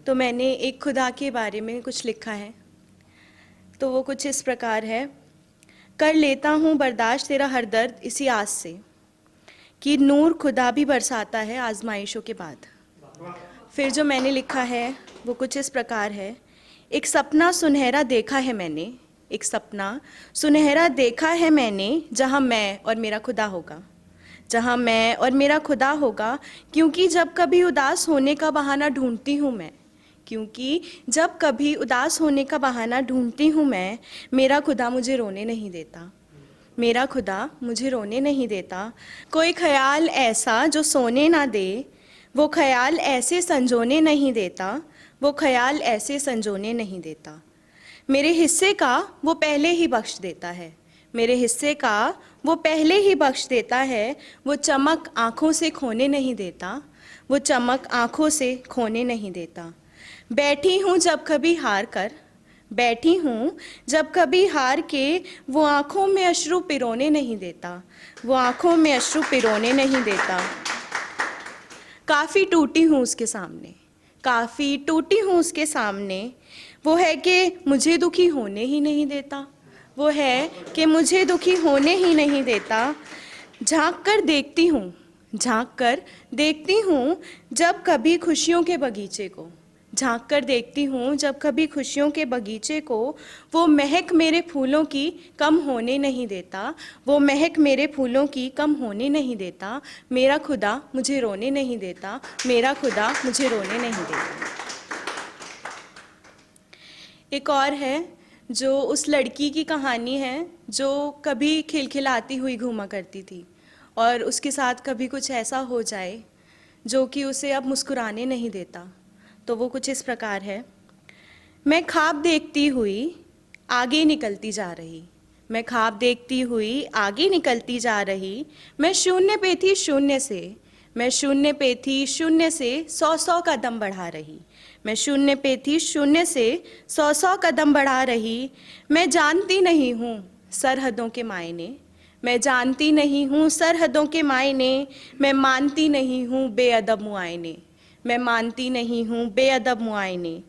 तो मैंने एक खुदा के बारे में कुछ लिखा है। तो वो कुछ इस प्रकार है। कर लेता हूँ बर्दाश्त तेरा हर दर्द इसी आस से कि नूर खुदा भी बरसाता है आजमाइशों के बाद। फिर जो मैंने लिखा है वो कुछ इस प्रकार है। एक सपना सुनहरा देखा है मैंने, एक सपना सुनहरा देखा है मैंने, जहाँ मैं और मेरा खुदा होगा, जहाँ मैं और मेरा खुदा होगा। क्योंकि जब कभी उदास होने का बहाना ढूंढती हूँ मैं, क्योंकि जब कभी उदास होने का बहाना ढूंढती हूँ मैं, मेरा खुदा मुझे रोने नहीं देता, मेरा खुदा मुझे रोने नहीं देता। कोई ख्याल ऐसा जो सोने ना दे, वो ख्याल ऐसे संजोने नहीं देता, वो ख्याल ऐसे संजोने नहीं देता। मेरे हिस्से का वो पहले ही बख्श देता है, मेरे हिस्से का वो पहले ही बख्श देता है। वो चमक आँखों से खोने नहीं देता, वो चमक आँखों से खोने नहीं देता। बैठी हूँ जब कभी हार कर, बैठी हूँ जब कभी हार के, वो आँखों में अश्रु पिरोने नहीं देता, वो आँखों में अश्रु पिरोने नहीं देता। काफ़ी टूटी हूँ उसके सामने, काफ़ी टूटी हूँ उसके सामने। वो है कि मुझे दुखी होने ही नहीं देता, वो है कि मुझे दुखी होने ही नहीं देता। झांक कर देखती हूँ, झांक कर देखती हूँ जब कभी खुशियों के बगीचे को, झांक कर देखती हूँ जब कभी खुशियों के बगीचे को। वो महक मेरे फूलों की कम होने नहीं देता, वो महक मेरे फूलों की कम होने नहीं देता। मेरा खुदा मुझे रोने नहीं देता, मेरा खुदा मुझे रोने नहीं देता। एक और है जो उस लड़की की कहानी है जो कभी खिलखिलाती हुई घूमा करती थी और उसके साथ कभी कुछ ऐसा हो जाए जो कि उसे अब मुस्कुराने नहीं देता। तो वो कुछ इस प्रकार है। मैं ख्वाब देखती हुई आगे निकलती जा रही, मैं ख्वाब देखती हुई आगे निकलती जा रही। मैं शून्य पे थी शून्य से, मैं शून्य पे थी शून्य से 100 कदम बढ़ा रही, मैं शून्य पे थी शून्य से 100 कदम बढ़ा रही। मैं जानती नहीं हूँ सरहदों के मायने, मैं जानती नहीं हूँ सरहदों के मायने। मैं मानती नहीं हूँ बेअदब मुआयने, मैं मानती नहीं हूँ बेअदब मुआयने।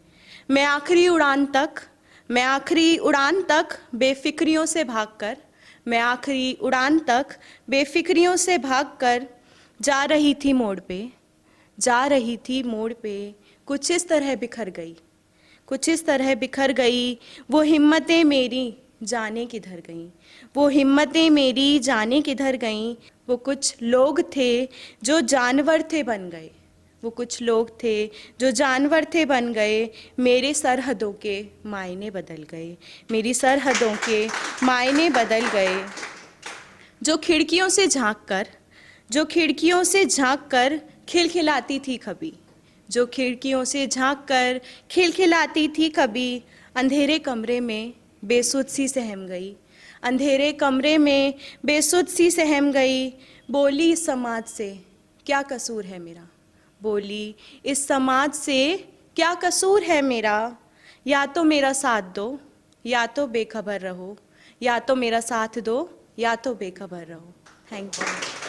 मैं आखिरी उड़ान तक, मैं आखिरी उड़ान तक बेफिक्रियों से भागकर, मैं आखिरी उड़ान तक बेफिक्रियों से भागकर जा रही थी मोड़ पे, जा रही थी मोड़ पे। कुछ इस तरह बिखर गई, कुछ इस तरह बिखर गई। वो हिम्मतें मेरी जाने किधर गईं, वो हिम्मतें मेरी जाने किधर गईं। वो कुछ लोग थे जो जानवर थे बन गए, वो कुछ लोग थे जो जानवर थे बन गए। मेरे सरहदों के मायने बदल गए, मेरी सरहदों के मायने बदल गए। जो खिड़कियों से झांक कर, जो खिड़कियों से झांक कर खिलखिलाती थी कभी, जो खिड़कियों से झांक कर खिलखिलाती थी कभी। अंधेरे कमरे में बेसुध सी सहम गई, अंधेरे कमरे में बेसुध सी सहम गई। बोली इस समाज से क्या कसूर है मेरा, बोली इस समाज से क्या कसूर है मेरा। या तो मेरा साथ दो या तो बेखबर रहो, या तो मेरा साथ दो या तो बेखबर रहो। Thank you.